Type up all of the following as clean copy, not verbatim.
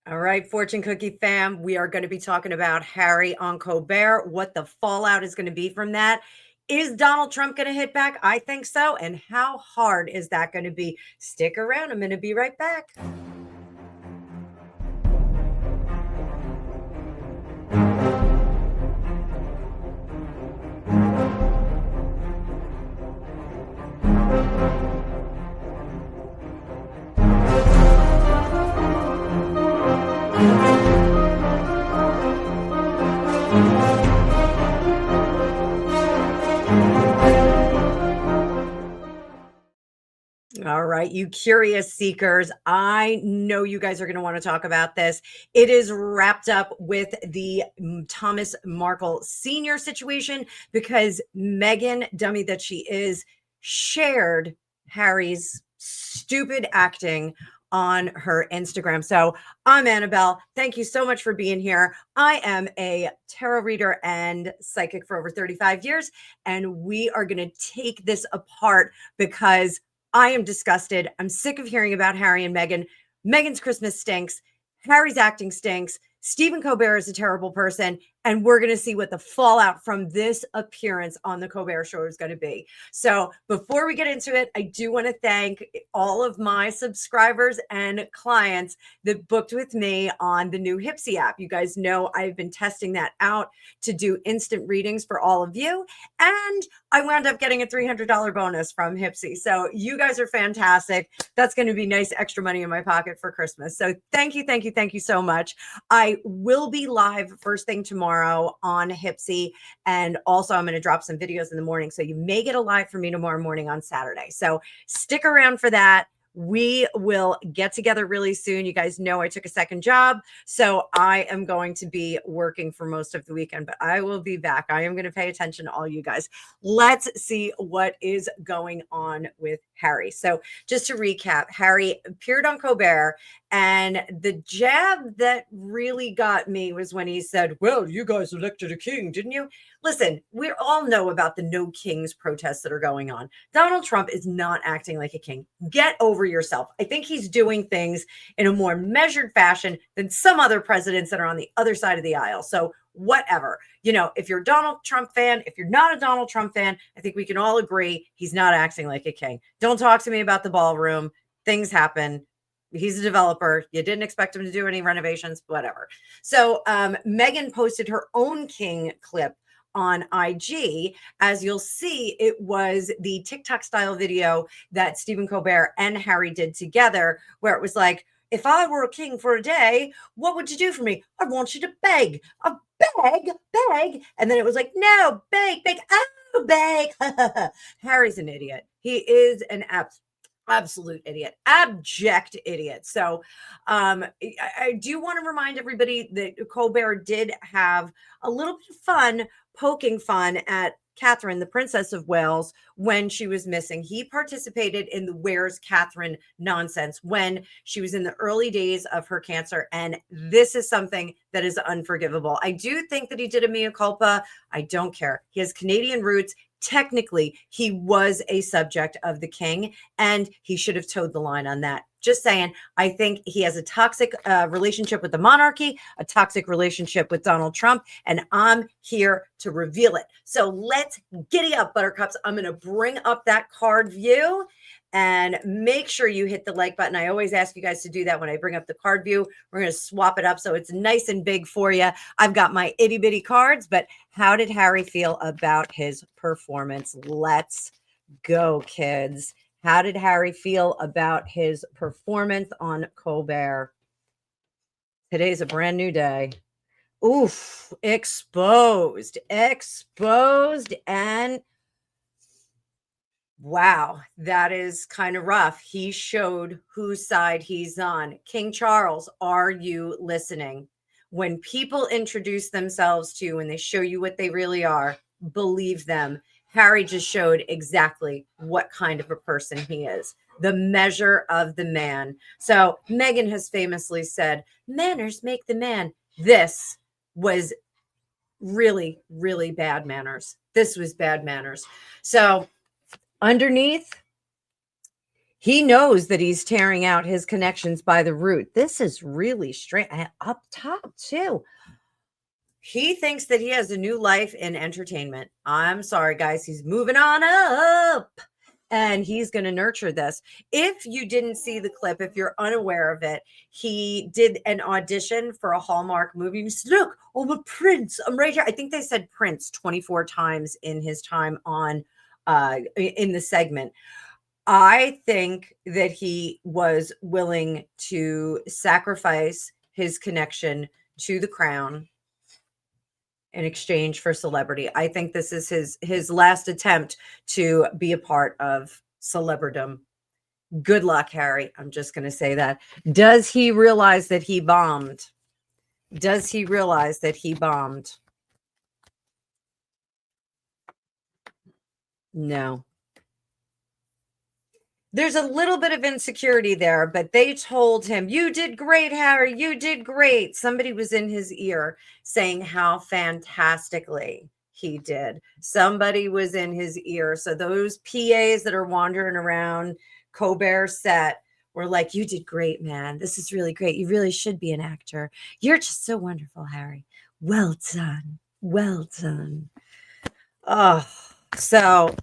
All right, Fortune Cookie fam, we are going to be talking about Harry on Colbert, what the fallout is going to be from that. Is Donald Trump going to hit back? I think so. And how hard is that going to be? Stick around. I'm going to be right back. All right, you curious seekers. I know you guys are going to want to talk about this. It is wrapped up with the Thomas Markle Sr. situation because Meghan, dummy that she is, shared Harry's stupid acting on her Instagram. So I'm Annabelle. Thank you so much for being here. I am a tarot reader and psychic for over 35 years, and we are going to take this apart because I am disgusted. I'm sick of hearing about Harry and Meghan. Meghan's Christmas stinks. Harry's acting stinks. Stephen Colbert is a terrible person. And we're going to see what the fallout from this appearance on the Colbert Show is going to be. So before we get into it, I do want to thank all of my subscribers and clients that booked with me on the new Hypsy app. You guys know I've been testing that out to do instant readings for all of you. And I wound up getting a $300 bonus from Hypsy. So you guys are fantastic. That's going to be nice extra money in my pocket for Christmas. So thank you, thank you, thank you so much. I will be live first thing tomorrow on Hypsy. And also I'm going to drop some videos in the morning. So you may get a live from me tomorrow morning on Saturday. So stick around for that. We will get together really soon. You guys know I took a second job, so I am going to be working for most of the weekend, but I will be back. I am going to pay attention to all you guys. Let's see what is going on with Harry. So just to recap, Harry appeared on Colbert, and the jab that really got me was when he said, well, you guys elected a king, didn't you? Listen, we all know about the No Kings protests that are going on. Donald Trump is not acting like a king. Get over yourself. I think he's doing things in a more measured fashion than some other presidents that are on the other side of the aisle. So whatever, if you're a Donald Trump fan, if you're not a Donald Trump fan, I think we can all agree he's not acting like a king. Don't talk to me about the ballroom. Things happen. He's a developer. You didn't expect him to do any renovations, whatever. So Meghan posted her own king clip on IG. As you'll see, it was the TikTok style video that Stephen Colbert and Harry did together, where it was like, if I were a king for a day, what would you do for me? I want you to beg. Beg. And then it was like, no, beg. Oh, beg. Harry's an idiot. He is an absolute idiot, abject idiot. So I do want to remind everybody that Colbert did have a little bit of fun poking fun at Catherine, the Princess of Wales, when she was missing. He participated in the Where's Catherine nonsense when she was in the early days of her cancer. And this is something that is unforgivable. I do think that he did a mea culpa. I don't care. He has Canadian roots. Technically, he was a subject of the king, and he should have towed the line on that. Just saying, I think he has a toxic relationship with the monarchy, a toxic relationship with Donald Trump, and I'm here to reveal it. So let's giddy up, buttercups. I'm going to bring up that card view, and make sure you hit the like button. I always ask you guys to do that when I bring up the card view. We're going to swap it up so it's nice and big for you. I've got my itty bitty cards, but how did Harry feel about his performance? Let's go, kids. How did Harry feel about his performance on Colbert? Today's a brand new day. Oof, exposed, and wow, that is kind of rough. He showed whose side he's on. King Charles, are you listening? When people introduce themselves to you and they show you what they really are, believe them. Harry just showed exactly what kind of a person he is, the measure of the man. So Meghan has famously said, manners make the man. This was really, really bad manners. This was bad manners. So underneath, He knows that he's tearing out his connections by the root. This is really strange. Up top, too. He thinks that he has a new life in entertainment. I'm sorry, guys. He's moving on up and he's going to nurture this. If you didn't see the clip, if you're unaware of it, he did an audition for a Hallmark movie. He said, look, I'm a prince. I'm right here. I think they said prince 24 times in his time on in the segment. I think that he was willing to sacrifice his connection to the crown in exchange for celebrity. I think this is his last attempt to be a part of celebridom. Good luck, Harry. I'm just going to say that. Does he realize that he bombed? Does he realize that he bombed? No. There's a little bit of insecurity there, but they told him, you did great, Harry. You did great. Somebody was in his ear saying how fantastically he did. Somebody was in his ear. So those PAs that are wandering around Colbert set were like, you did great, man. This is really great. You really should be an actor. You're just so wonderful, Harry. Well done. Well done. Oh, so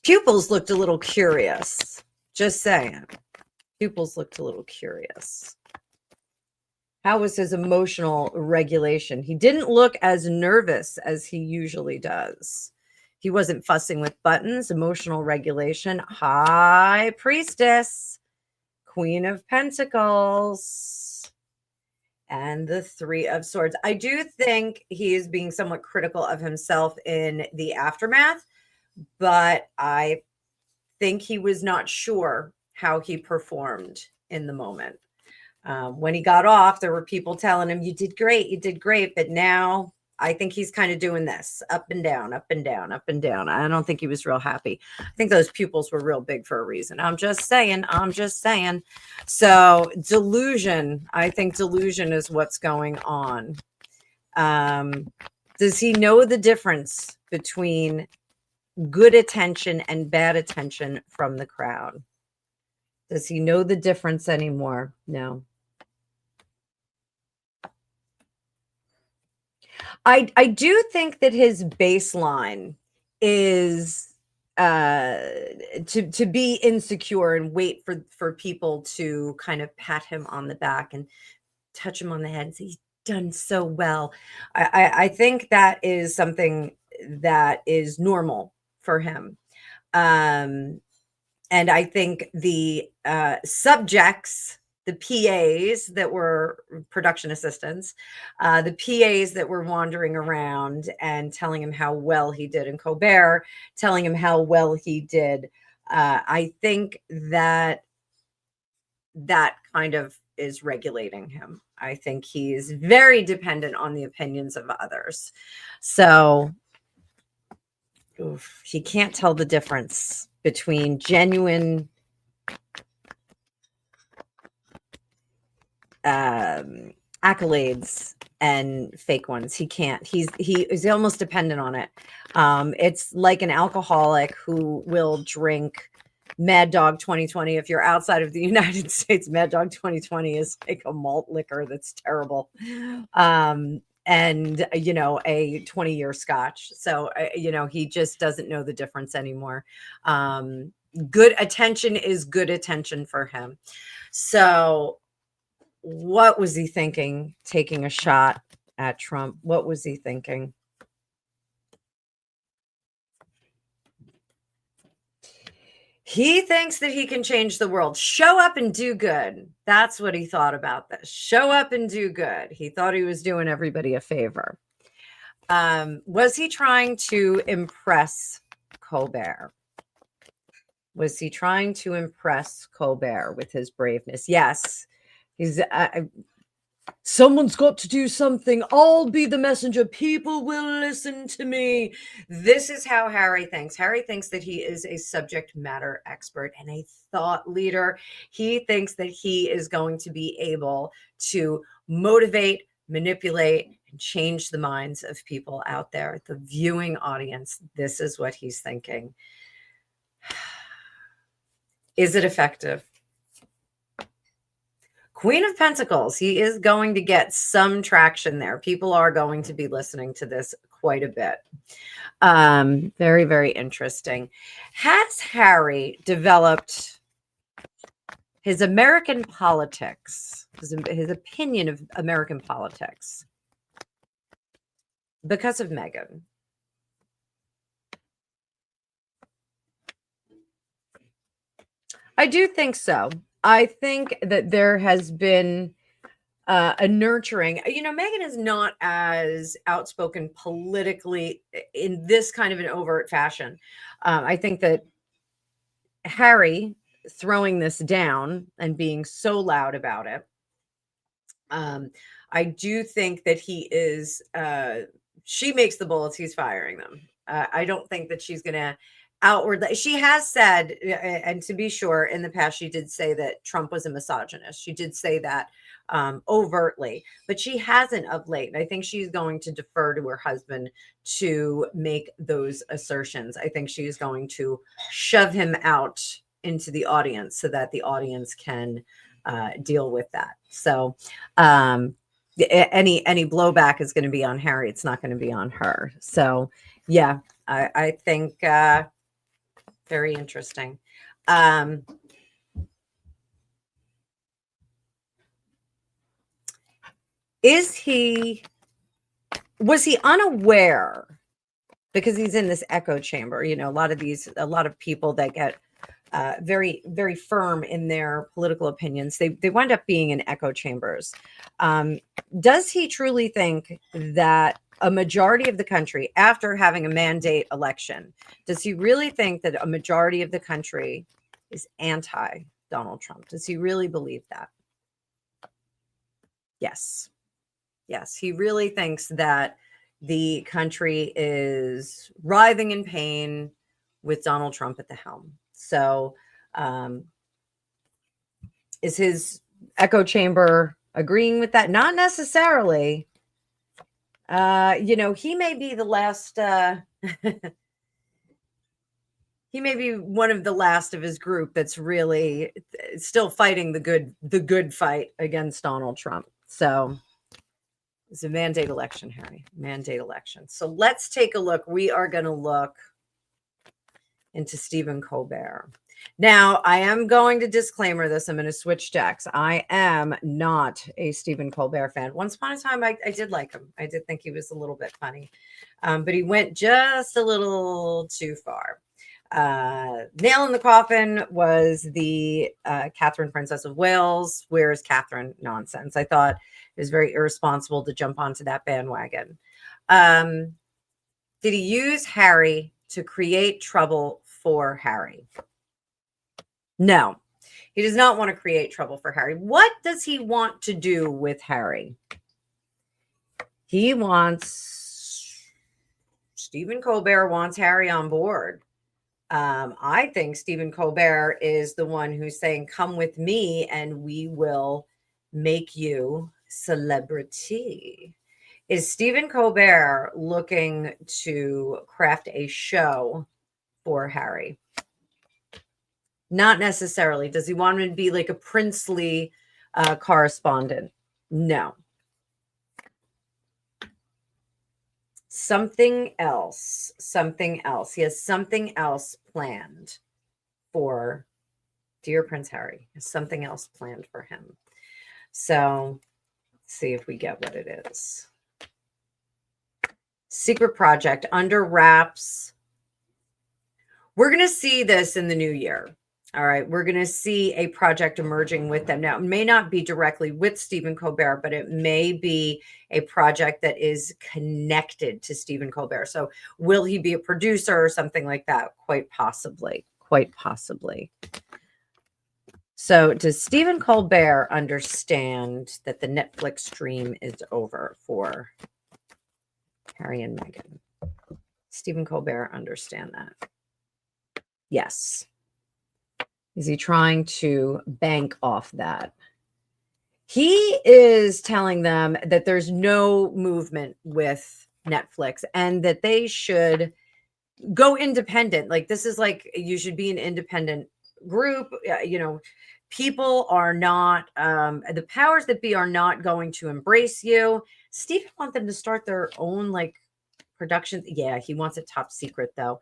pupils looked a little curious. Just saying. Pupils looked a little curious. How was his emotional regulation? He didn't look as nervous as he usually does. He wasn't fussing with buttons. Emotional regulation. High Priestess. Queen of Pentacles. And the Three of Swords. I do think he is being somewhat critical of himself in the aftermath, but I think he was not sure how he performed in the moment. When he got off, there were people telling him, you did great, you did great. But now I think he's kind of doing this up and down, up and down, up and down. I don't think he was real happy. I think those pupils were real big for a reason. I'm just saying. I'm just saying. So delusion, I think delusion is what's going on. Does he know the difference between good attention and bad attention from the crowd? Does he know the difference anymore? No. I do think that his baseline is to be insecure and wait for people to kind of pat him on the back and touch him on the head and say, he's done so well. I think that is something that is normal for him. And I think the subjects, the PAs that were production assistants, the PAs that were wandering around and telling him how well he did, and Colbert telling him how well he did, I think that kind of is regulating him. I think he's very dependent on the opinions of others. So he can't tell the difference between genuine accolades and fake ones. He can't. He is almost dependent on it. It's like an alcoholic who will drink Mad Dog 2020. If you're outside of the United States, Mad Dog 2020 is like a malt liquor that's terrible. And you know, a 20-year scotch. So you know, he just doesn't know the difference anymore. Good attention is good attention for him. So what was he thinking taking a shot at Trump? What was he thinking? He thinks that he can change the world. Show up and do good. That's what he thought about this. Show up and do good. He thought he was doing everybody a favor. Was he trying to impress Colbert? Was he trying to impress Colbert with his braveness? Yes. He's someone's got to do something. I'll be the messenger. People will listen to me. This is how Harry thinks. Harry thinks that he is a subject matter expert and a thought leader. He thinks that he is going to be able to motivate, manipulate, and change the minds of people out there. The viewing audience, this is what he's thinking. Is it effective? Queen of Pentacles, he is going to get some traction there. People are going to be listening to this quite a bit. Very, very interesting. Has Harry developed his American politics, his opinion of American politics because of Meghan? I do think so. I think that there has been a nurturing. Meghan is not as outspoken politically in this kind of an overt fashion. I think that Harry throwing this down and being so loud about it, I do think that he is, she makes the bullets, he's firing them. I don't think that she's going to outwardly. She has said, and to be sure, in the past, she did say that Trump was a misogynist. She did say that overtly, but she hasn't of late. And I think she's going to defer to her husband to make those assertions. I think she's going to shove him out into the audience so that the audience can deal with that. So any blowback is going to be on Harry. It's not going to be on her. So yeah, I think very interesting. Was he unaware, because he's in this echo chamber, a lot of people that get very, very firm in their political opinions, they wind up being in echo chambers. Does he truly think that a majority of the country, after having a mandate election, does he really think that a majority of the country is anti Donald Trump? Does he really believe that? Yes. Yes, he really thinks that the country is writhing in pain with Donald Trump at the helm. So is his echo chamber agreeing with that? Not necessarily. He may be the last, he may be one of the last of his group that's really still fighting the good fight against Donald Trump. So it's a mandate election, Harry. Mandate election. So let's take a look. We are going to look into Stephen Colbert. Now, I am going to disclaimer this. I'm going to switch decks. I am not a Stephen Colbert fan. Once upon a time, I did like him. I did think he was a little bit funny. But he went just a little too far. Nail in the coffin was the Catherine, Princess of Wales. Where's Catherine nonsense? I thought it was very irresponsible to jump onto that bandwagon. Did he use Harry to create trouble for Harry? No, he does not want to create trouble for Harry. What does he want to do with Harry? Stephen Colbert wants Harry on board. I think Stephen Colbert is the one who's saying, come with me and we will make you celebrity. Is Stephen Colbert looking to craft a show for Harry? Not necessarily. Does he want him to be like a princely correspondent? No. Something else. He has something else planned for dear Prince Harry. He has something else planned for him. So let's see if we get what it is. Secret project under wraps. We're going to see this in the new year. All right. We're going to see a project emerging with them. Now, it may not be directly with Stephen Colbert, but it may be a project that is connected to Stephen Colbert. So will he be a producer or something like that? Quite possibly. Quite possibly. So does Stephen Colbert understand that the Netflix stream is over for Harry and Meghan? Stephen Colbert understand that? Yes. Is he trying to bank off that? He is telling them that there's no movement with Netflix and that they should go independent. Like, this is like, you should be an independent group, people are not, the powers that be are not going to embrace you. Stephen wants them to start their own production. Yeah, he wants it top secret though.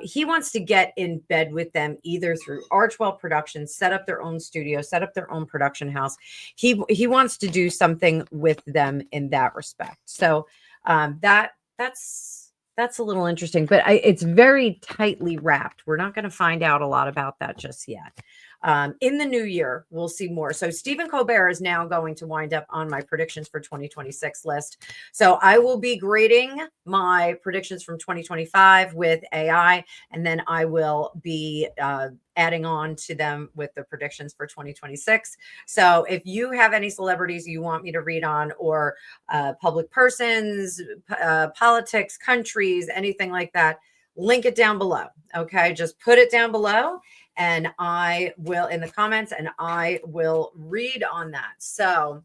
He wants to get in bed with them either through Archwell Productions, set up their own studio, set up their own production house. He wants to do something with them in that respect. So that's a little interesting, but it's very tightly wrapped. We're not going to find out a lot about that just yet. In the new year, we'll see more. So Stephen Colbert is now going to wind up on my predictions for 2026 list. So I will be grading my predictions from 2025 with AI, and then I will be adding on to them with the predictions for 2026. So if you have any celebrities you want me to read on, or public persons, politics, countries, anything like that, link it down below. Okay, just put it down below and I will in the comments, and I will read on that. So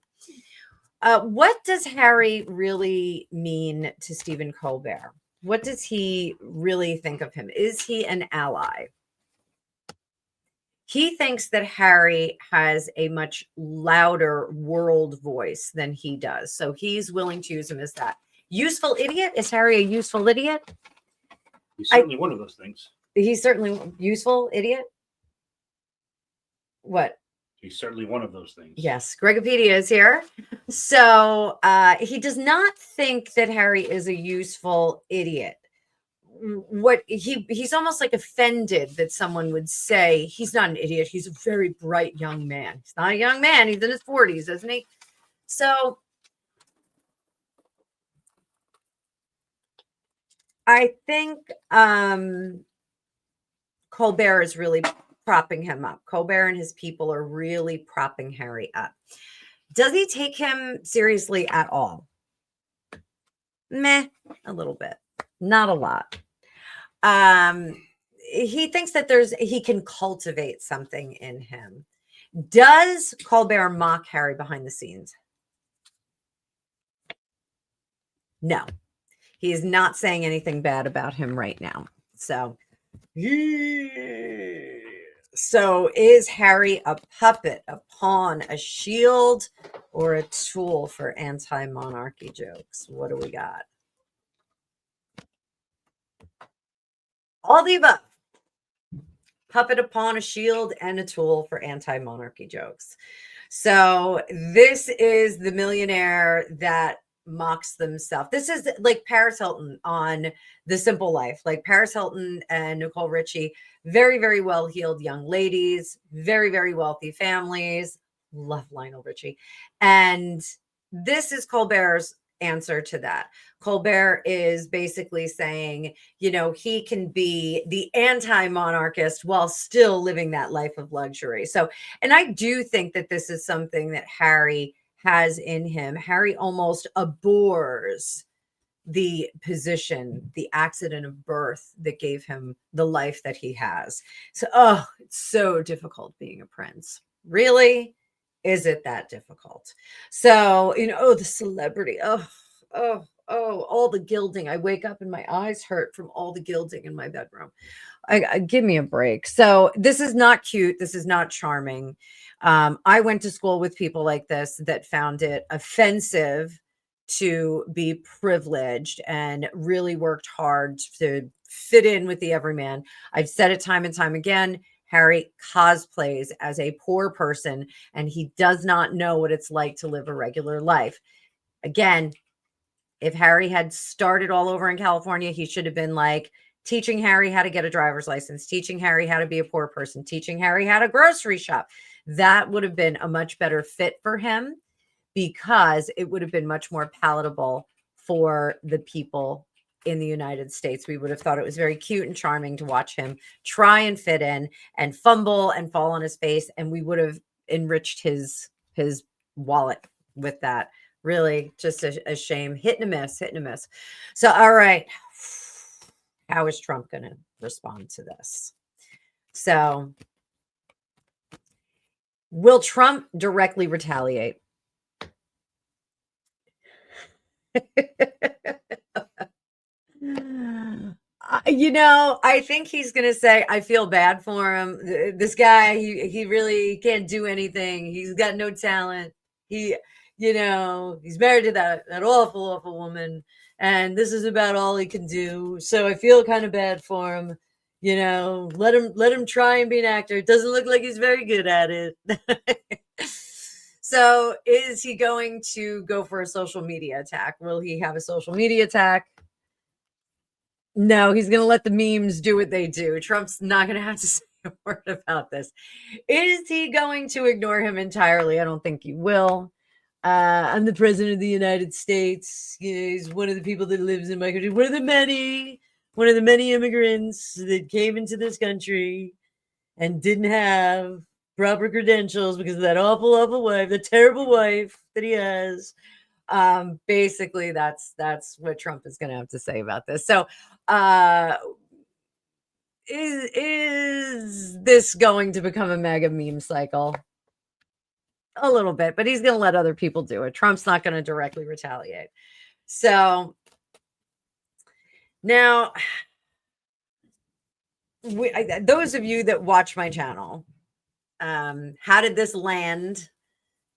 what does Harry really mean to Stephen Colbert? What does he really think of him? Is he an ally? He thinks that Harry has a much louder world voice than he does. So he's willing to use him as that. Useful idiot? Is Harry a useful idiot? He's certainly one of those things. He's certainly useful idiot. What? He's certainly one of those things. Yes, Gregopedia is here. So he does not think that Harry is a useful idiot. What he's almost like offended that someone would say he's not an idiot. He's a very bright young man. He's not a young man. He's in his 40s, isn't he? So I think Colbert is really propping him up. Colbert and his people are really propping Harry up. Does he take him seriously at all? Meh, a little bit, not a lot. He thinks that he can cultivate something in him. Does Colbert mock Harry behind the scenes? No, he is not saying anything bad about him right now. So is Harry a puppet, a pawn, a shield, or a tool for anti-monarchy jokes? What do we got? All the above. Puppet, a pawn, a shield, and a tool for anti-monarchy jokes. So this is the millionaire that mocks themselves. This is like Paris Hilton on The Simple Life. Like Paris Hilton and Nicole Richie, very, very well-heeled young ladies, very, very wealthy families. Love Lionel Richie. And this is Colbert's answer to that. Colbert is basically saying, he can be the anti-monarchist while still living that life of luxury. So, and I do think that this is something that Harry has in him. Harry almost abhors the position, the accident of birth that gave him the life that he has. So, it's so difficult being a prince. Really? Is it that difficult? So, the celebrity. All the gilding. I wake up and my eyes hurt from all the gilding in my bedroom. Give me a break. So this is not cute. This is not charming. I went to school with people like this that found it offensive to be privileged and really worked hard to fit in with the everyman. I've said it time and time again. Harry cosplays as a poor person, and he does not know what it's like to live a regular life. Again, if Harry had started all over in California, he should have been like teaching Harry how to get a driver's license, teaching Harry how to be a poor person, teaching Harry how to grocery shop. That would have been a much better fit for him, because it would have been much more palatable for the people in the United States. We would have thought it was very cute and charming to watch him try and fit in and fumble and fall on his face, and we would have enriched his wallet with that. Really, just a shame. Hit and a miss. So, all right. How is Trump going to respond to this? So, will Trump directly retaliate? I think he's going to say, I feel bad for him. This guy, he really can't do anything. He's got no talent. He, he's married to that awful, awful woman. And this is about all he can do. So I feel kind of bad for him. Let him try and be an actor. It doesn't look like he's very good at it. So is he going to go for a social media attack? Will he have a social media attack? No, he's going to let the memes do what they do. Trump's not going to have to say a word about this. Is he going to ignore him entirely? I don't think he will. I'm the president of the United States. He's one of the people that lives in my country. One of the many immigrants that came into this country and didn't have proper credentials because of that awful, awful wife, the terrible wife that he has. Basically that's what Trump is going to have to say about this. So is this going to become a mega meme cycle? A little bit, but he's going to let other people do it. Trump's not going to directly retaliate. So now those of you that watch my channel, how did this land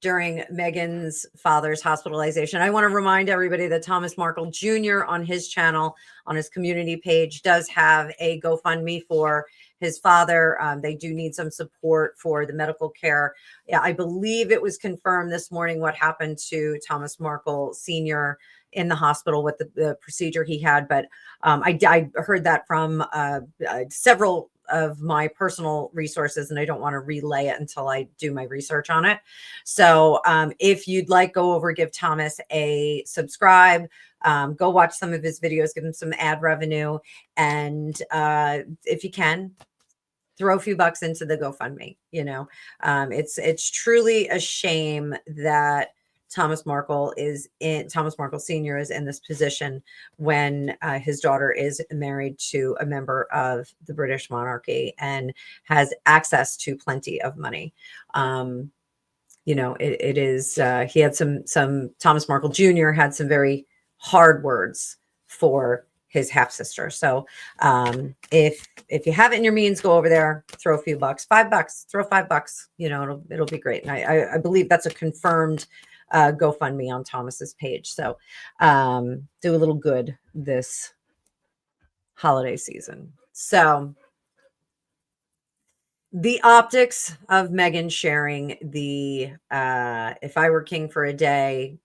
during Meghan's father's hospitalization? I want to remind everybody that Thomas Markle Jr. on his channel, on his community page, does have a GoFundMe for his father. They do need some support for the medical care. Yeah, I believe it was confirmed this morning what happened to Thomas Markle Sr. in the hospital with the procedure he had. But I heard that from several of my personal resources, and I don't want to relay it until I do my research on it. So if you'd like, go over, give Thomas a subscribe, go watch some of his videos, give him some ad revenue. And if you can, throw a few bucks into the GoFundMe. It's truly a shame that Thomas Markle Sr. is in this position when his daughter is married to a member of the British monarchy and has access to plenty of money. It is, he had some Thomas Markle Jr. had some very hard words for his half sister. So if you have it in your means, go over there, throw a few bucks, $5, throw $5, it'll be great. And I believe that's a confirmed GoFundMe on Thomas's page. So do a little good this holiday season. So the optics of Meghan sharing the if I were king for a day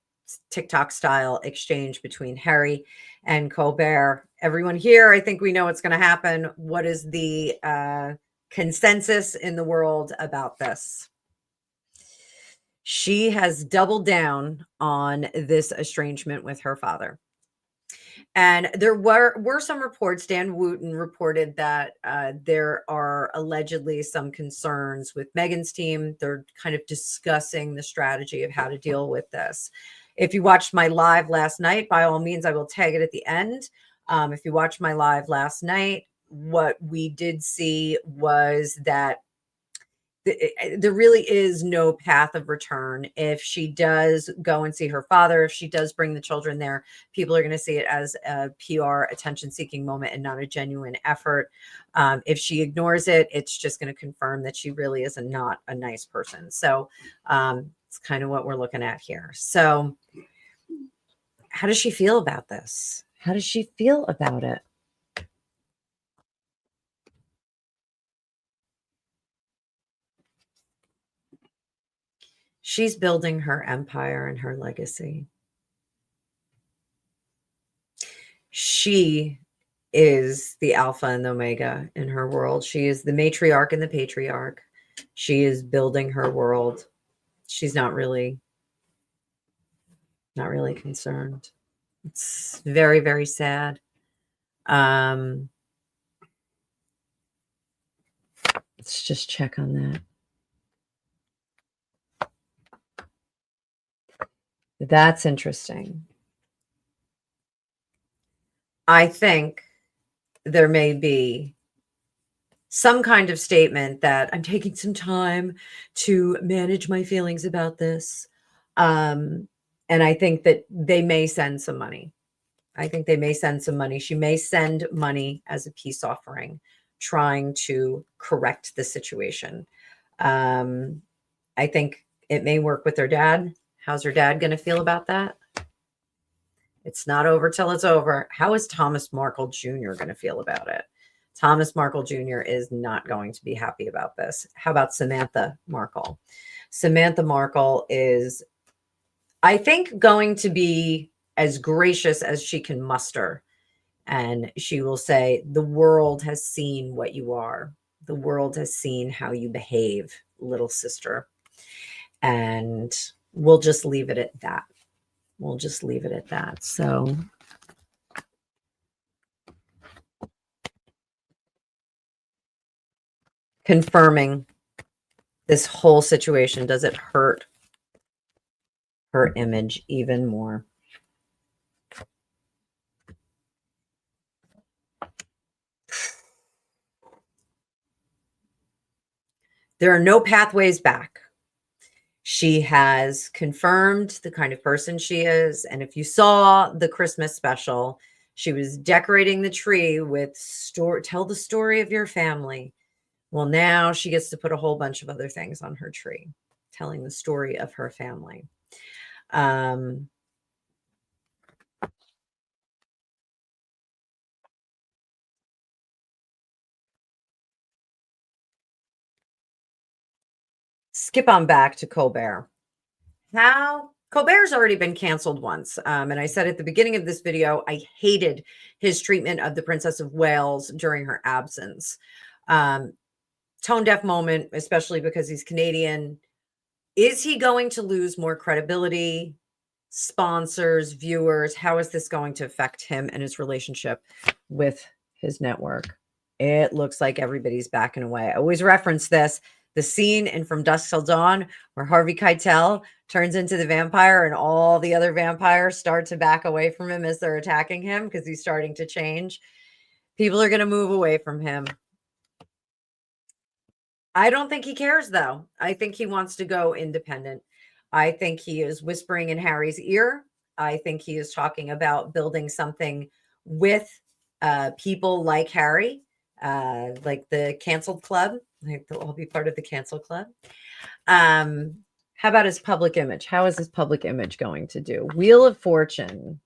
TikTok style exchange between Harry and Colbert. Everyone here, I think we know what's going to happen. What is the consensus in the world about this? She has doubled down on this estrangement with her father. And there were some reports. Dan Wooten reported that there are allegedly some concerns with Meghan's team. They're kind of discussing the strategy of how to deal with this. If you watched my live last night, by all means, I will tag it at the end. If you watched my live last night, what we did see was that there really is no path of return. If she does go and see her father, if she does bring the children there, people are going to see it as a PR attention-seeking moment and not a genuine effort. If she ignores it, it's just going to confirm that she really is not a nice person. So it's kind of what we're looking at here. So how does she feel about this? How does she feel about it? She's building her empire and her legacy. She is the alpha and the omega in her world. She is the matriarch and the patriarch. She is building her world. She's not really concerned. It's very, very sad. Let's just check on that. That's interesting. I think there may be some kind of statement that I'm taking some time to manage my feelings about this. And I think that they may send some money. I think they may send some money. She may send money as a peace offering, trying to correct the situation. I think it may work with her dad. How's her dad going to feel about that? It's not over till it's over. How is Thomas Markle Jr. going to feel about it? Thomas Markle Jr. is not going to be happy about this. How about Samantha Markle? Samantha Markle is, I think, going to be as gracious as she can muster. And she will say, the world has seen what you are. The world has seen how you behave, little sister. And we'll just leave it at that. We'll just leave it at that. So confirming this whole situation, does it hurt her image even more? There are no pathways back. She has confirmed the kind of person she is. And if you saw the Christmas special, she was decorating the tree with tell the story of your family. Well, now she gets to put a whole bunch of other things on her tree, telling the story of her family. Skip on back to Colbert. Colbert's already been canceled once. And I said at the beginning of this video, I hated his treatment of the Princess of Wales during her absence. Tone deaf moment, especially because he's Canadian. Is he going to lose more credibility, sponsors, viewers? How is this going to affect him and his relationship with his network? It looks like everybody's backing away. I always reference this. The scene in From Dusk Till Dawn where Harvey Keitel turns into the vampire and all the other vampires start to back away from him as they're attacking him because he's starting to change. People are going to move away from him. I don't think he cares, though. I think he wants to go independent. I think he is whispering in Harry's ear. I think he is talking about building something with people like Harry, like the canceled club. Like they'll all be part of the canceled club. How about his public image? How is his public image going to do? Wheel of Fortune.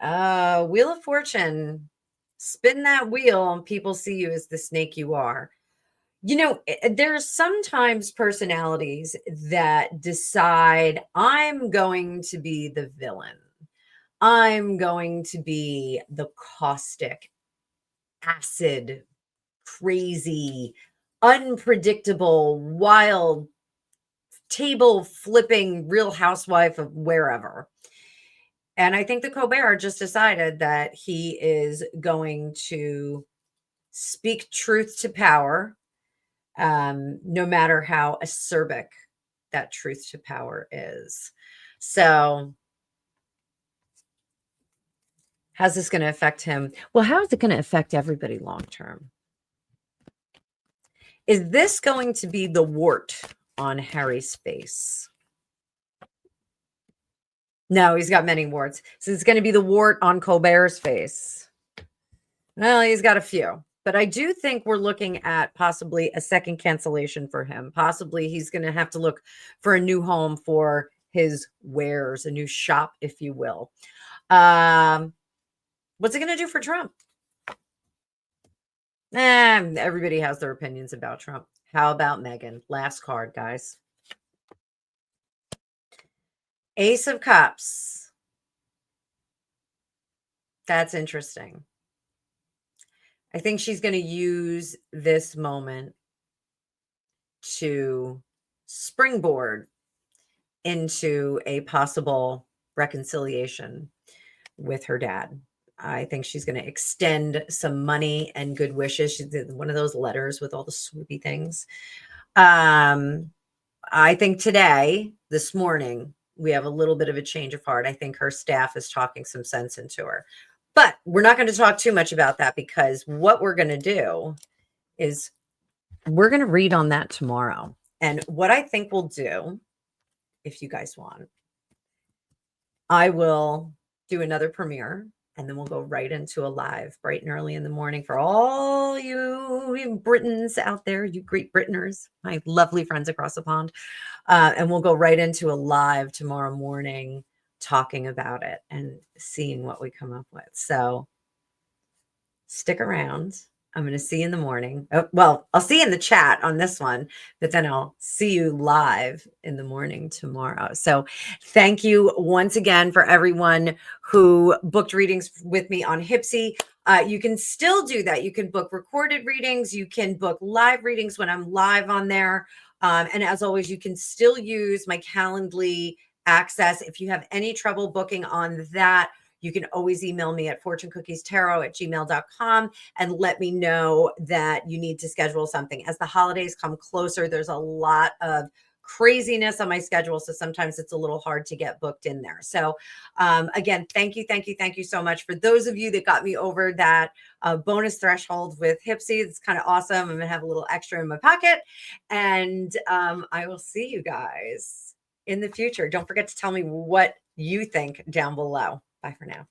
Wheel of Fortune. Spin that wheel and people see you as the snake you are. You know, there's sometimes personalities that decide I'm going to be the villain. I'm going to be the caustic, acid, crazy, unpredictable, wild, table flipping real housewife of wherever. And I think the Colbert just decided that he is going to speak truth to power, no matter how acerbic that truth to power is. So how's this going to affect him? Well, how is it going to affect everybody long term? Is this going to be the wart on Harry's face? No, he's got many warts. So it's going to be the wart on Colbert's face. Well, he's got a few. But I do think we're looking at possibly a second cancellation for him. Possibly he's going to have to look for a new home for his wares, a new shop, if you will. What's it going to do for Trump? Everybody has their opinions about Trump. How about Meghan? Last card, guys. Ace of Cups. That's interesting. I think she's going to use this moment to springboard into a possible reconciliation with her dad. I think she's going to extend some money and good wishes. She did one of those letters with all the swoopy things. I think this morning, we have a little bit of a change of heart. I think her staff is talking some sense into her. But we're not going to talk too much about that because what we're going to do is we're going to read on that tomorrow. And what I think we'll do, if you guys want, I will do another premiere and then we'll go right into a live bright and early in the morning for all you Britons out there, you Great Britaners, my lovely friends across the pond. And we'll go right into a live tomorrow morning talking about it and seeing what we come up with. So stick around. I'm going to see you in the morning. Oh, well, I'll see you in the chat on this one, but then I'll see you live in the morning tomorrow. So thank you once again for everyone who booked readings with me on Hipsy. You can still do that. You can book recorded readings. You can book live readings when I'm live on there. And as always, you can still use my Calendly access. If you have any trouble booking on that, you can always email me at fortunecookiestarot@gmail.com and let me know that you need to schedule something. As the holidays come closer, there's a lot of craziness on my schedule. So sometimes it's a little hard to get booked in there. So again, thank you so much. For those of you that got me over that bonus threshold with Hipsy, it's kind of awesome. I'm going to have a little extra in my pocket. And I will see you guys in the future. Don't forget to tell me what you think down below. Bye for now.